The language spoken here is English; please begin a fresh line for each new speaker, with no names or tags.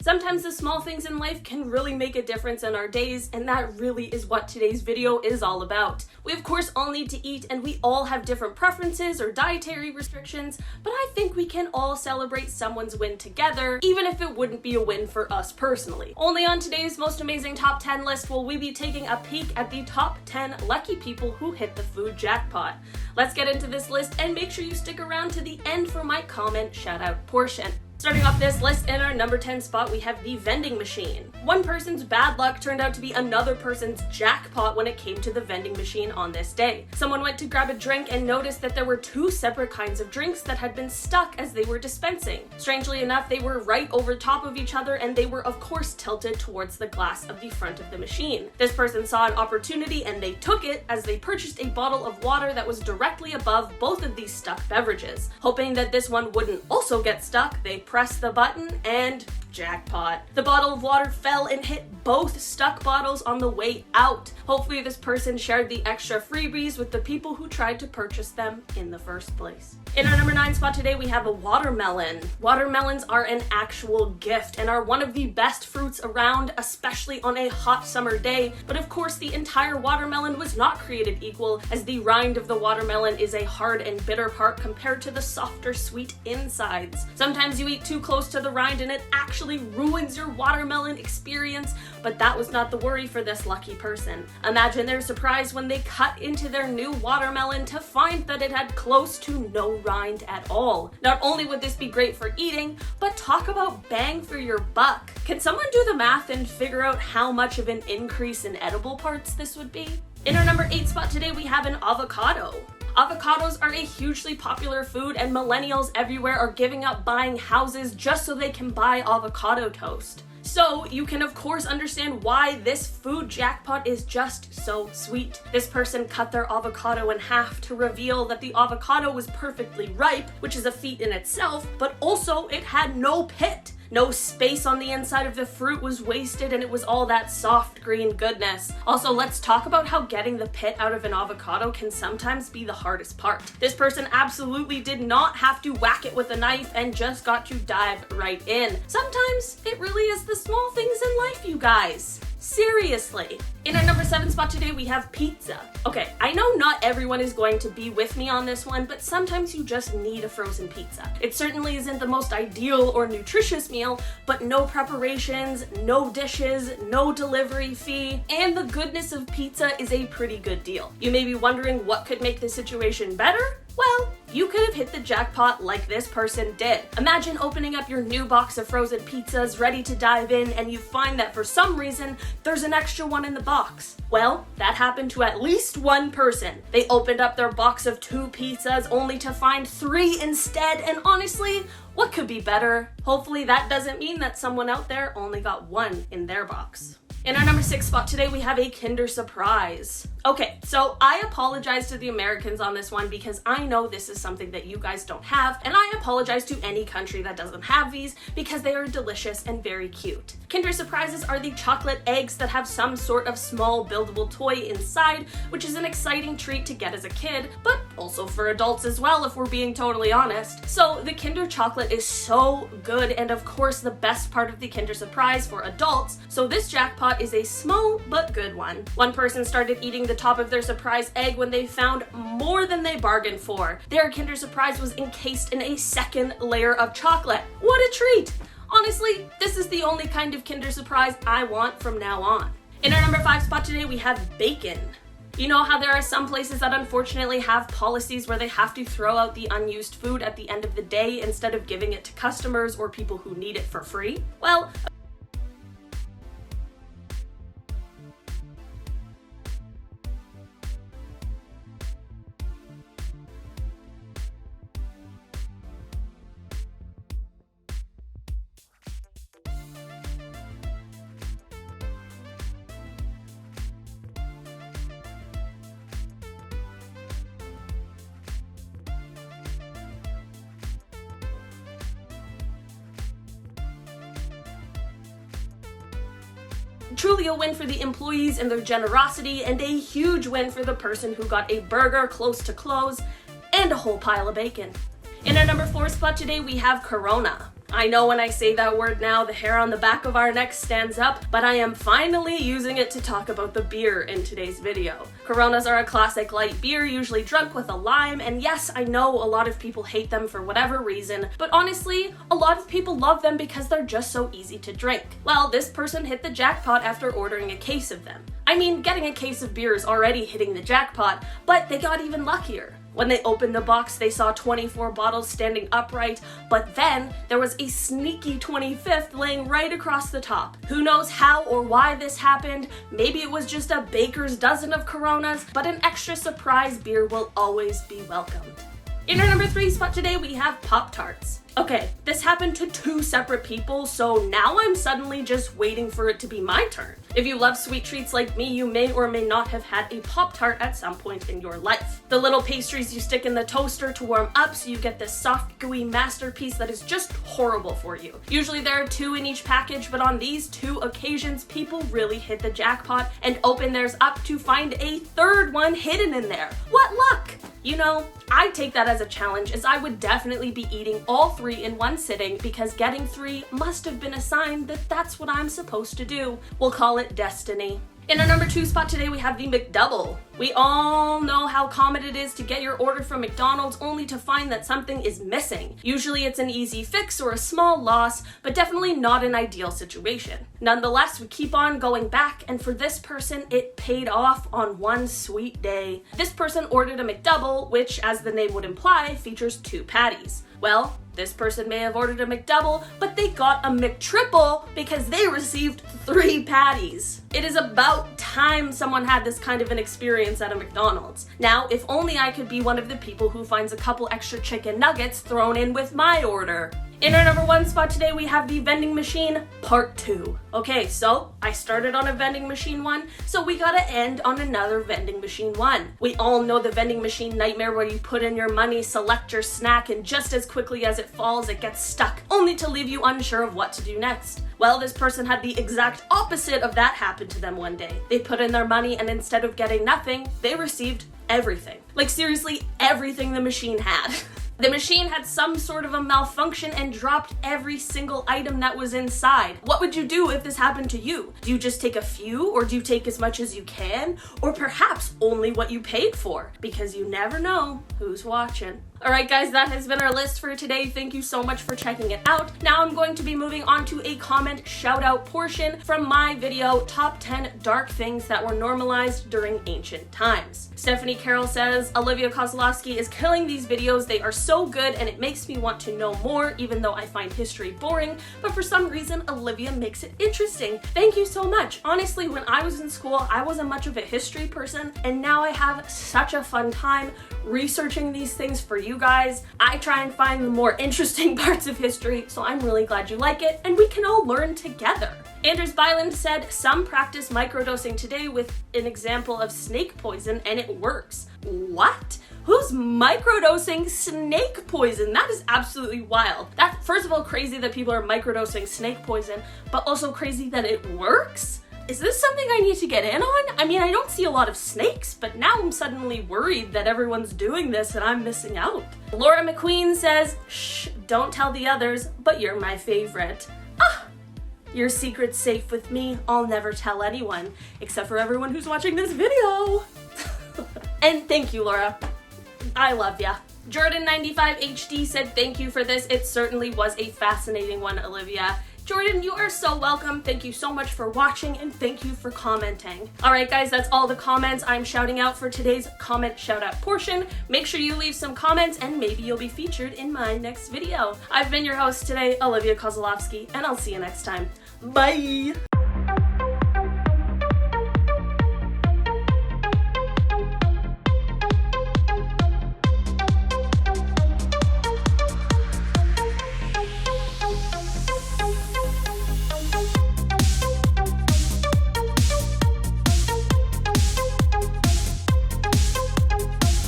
Sometimes the small things in life can really make a difference in our days, and that really is what today's video is all about. We of course all need to eat, and we all have different preferences or dietary restrictions, but I think we can all celebrate someone's win together, even if it wouldn't be a win for us personally. Only on today's most amazing top 10 list will we be taking a peek at the top 10 lucky people who hit the food jackpot. Let's get into this list, and make sure you stick around to the end for my comment shout out portion. Starting off this list, in our number 10 spot, we have the vending machine. One person's bad luck turned out to be another person's jackpot when it came to the vending machine on this day. Someone went to grab a drink and noticed that there were two separate kinds of drinks that had been stuck as they were dispensing. Strangely enough, they were right over top of each other, and they were of course tilted towards the glass of the front of the machine. This person saw an opportunity and they took it as they purchased a bottle of water that was directly above both of these stuck beverages. Hoping that this one wouldn't also get stuck, they pressed the button and jackpot. The bottle of water fell and hit both stuck bottles on the way out. Hopefully this person shared the extra freebies with the people who tried to purchase them in the first place. In our number 9 spot today, we have a watermelon. Watermelons are an actual gift and are one of the best fruits around, especially on a hot summer day. But of course, the entire watermelon was not created equal, as the rind of the watermelon is a hard and bitter part compared to the softer, sweet insides. Sometimes you eat too close to the rind and it actually ruins your watermelon experience, but that was not the worry for this lucky person. Imagine their surprise when they cut into their new watermelon to find that it had close to no rind at all. Not only would this be great for eating, but talk about bang for your buck. Can someone do the math and figure out how much of an increase in edible parts this would be? In our number 8 spot today, we have an avocado. Avocados are a hugely popular food, and millennials everywhere are giving up buying houses just so they can buy avocado toast. So you can of course understand why this food jackpot is just so sweet. This person cut their avocado in half to reveal that the avocado was perfectly ripe, which is a feat in itself, but also it had no pit. No space on the inside of the fruit was wasted, and it was all that soft green goodness. Also, let's talk about how getting the pit out of an avocado can sometimes be the hardest part. This person absolutely did not have to whack it with a knife and just got to dive right in. Sometimes it really is the small things in life, you guys. Seriously. In our number 7 spot today, we have pizza. Okay, I know not everyone is going to be with me on this one, but sometimes you just need a frozen pizza. It certainly isn't the most ideal or nutritious meal, but no preparations, no dishes, no delivery fee, and the goodness of pizza is a pretty good deal. You may be wondering what could make the situation better? Well, you could have hit the jackpot like this person did. Imagine opening up your new box of frozen pizzas ready to dive in, and you find that for some reason there's an extra one in the box. Well, that happened to at least one person. They opened up their box of 2 pizzas only to find 3 instead, and honestly, what could be better? Hopefully that doesn't mean that someone out there only got 1 in their box. In our number 6 spot today, we have a Kinder Surprise. Okay, so I apologize to the Americans on this one because I know this is something that you guys don't have, and I apologize to any country that doesn't have these because they are delicious and very cute. Kinder Surprises are the chocolate eggs that have some sort of small buildable toy inside, which is an exciting treat to get as a kid, but also for adults as well if we're being totally honest. So the Kinder chocolate is so good, and of course the best part of the Kinder Surprise for adults, so this jackpot is a small but good one. One person started eating the top of their surprise egg when they found more than they bargained for. Their Kinder Surprise was encased in a second layer of chocolate. What a treat! Honestly, this is the only kind of Kinder Surprise I want from now on. In our number 5 spot today, we have bacon. You know how there are some places that unfortunately have policies where they have to throw out the unused food at the end of the day instead of giving it to customers or people who need it for free? Well, truly a win for the employees and their generosity, and a huge win for the person who got a burger close to close and a whole pile of bacon. In our number 4 spot today, we have Corona. I know when I say that word now, the hair on the back of our neck stands up, but I am finally using it to talk about the beer in today's video. Coronas are a classic light beer, usually drunk with a lime, and yes, I know a lot of people hate them for whatever reason, but honestly, a lot of people love them because they're just so easy to drink. Well, this person hit the jackpot after ordering a case of them. I mean, getting a case of beer is already hitting the jackpot, but they got even luckier. When they opened the box, they saw 24 bottles standing upright, but then there was a sneaky 25th laying right across the top. Who knows how or why this happened? Maybe it was just a baker's dozen of Coronas, but an extra surprise beer will always be welcomed. In our number 3 spot today, we have Poptarts. Okay, this happened to 2 separate people, so now I'm suddenly just waiting for it to be my turn. If you love sweet treats like me, you may or may not have had a Pop-Tart at some point in your life. The little pastries you stick in the toaster to warm up so you get this soft, gooey masterpiece that is just horrible for you. Usually there are 2 in each package, but on these 2 occasions, people really hit the jackpot and open theirs up to find a 3rd one hidden in there. What luck! You know, I take that as a challenge, as I would definitely be eating all 3 in one sitting because getting 3 must have been a sign that that's what I'm supposed to do. We'll call it destiny. In our number 2 spot today, we have the McDouble. We all know how common it is to get your order from McDonald's only to find that something is missing. Usually it's an easy fix or a small loss, but definitely not an ideal situation. Nonetheless, we keep on going back, and for this person, it paid off on one sweet day. This person ordered a McDouble, which, as the name would imply, features 2 patties. Well, this person may have ordered a McDouble, but they got a McTriple because they received 3 patties. It is about time someone had this kind of an experience at a McDonald's. Now, if only I could be one of the people who finds a couple extra chicken nuggets thrown in with my order. In our number 1 spot today, we have the Vending Machine Part 2. Okay, so I started on a Vending Machine 1, so we gotta end on another Vending Machine 1. We all know the vending machine nightmare where you put in your money, select your snack, and just as quickly as it falls, it gets stuck, only to leave you unsure of what to do next. Well, this person had the exact opposite of that happen to them one day. They put in their money, and instead of getting nothing, they received everything. Like seriously, everything the machine had. The machine had some sort of a malfunction and dropped every single item that was inside. What would you do if this happened to you? Do you just take a few, or do you take as much as you can? Or perhaps only what you paid for? Because you never know who's watching. Alright guys, that has been our list for today. Thank you so much for checking it out. Now I'm going to be moving on to a comment shout out portion from my video, Top 10 Dark Things That Were Normalized During Ancient Times. Stephanie Carroll says, Olivia Kozlowski is killing these videos. They are so good and it makes me want to know more, even though I find history boring, but for some reason Olivia makes it interesting. Thank you so much. Honestly, when I was in school, I wasn't much of a history person, and now I have such a fun time researching these things for you guys. I try and find the more interesting parts of history, so I'm really glad you like it, and we can all learn together. Anders Byland said, some practice microdosing today with an example of snake poison, and it works. What? Who's microdosing snake poison? That is absolutely wild. That's, first of all, crazy that people are microdosing snake poison, but also crazy that it works? Is this something I need to get in on? I mean, I don't see a lot of snakes, but now I'm suddenly worried that everyone's doing this and I'm missing out. Laura McQueen says, shh, don't tell the others, but you're my favorite. Ah, your secret's safe with me. I'll never tell anyone, except for everyone who's watching this video. And thank you, Laura. I love ya. Jordan95HD said, thank you for this. It certainly was a fascinating one, Olivia. Jordan, you are so welcome. Thank you so much for watching, and thank you for commenting. Alright guys, that's all the comments I'm shouting out for today's comment shout out portion. Make sure you leave some comments and maybe you'll be featured in my next video. I've been your host today, Olivia Kozlowski, and I'll see you next time. Bye!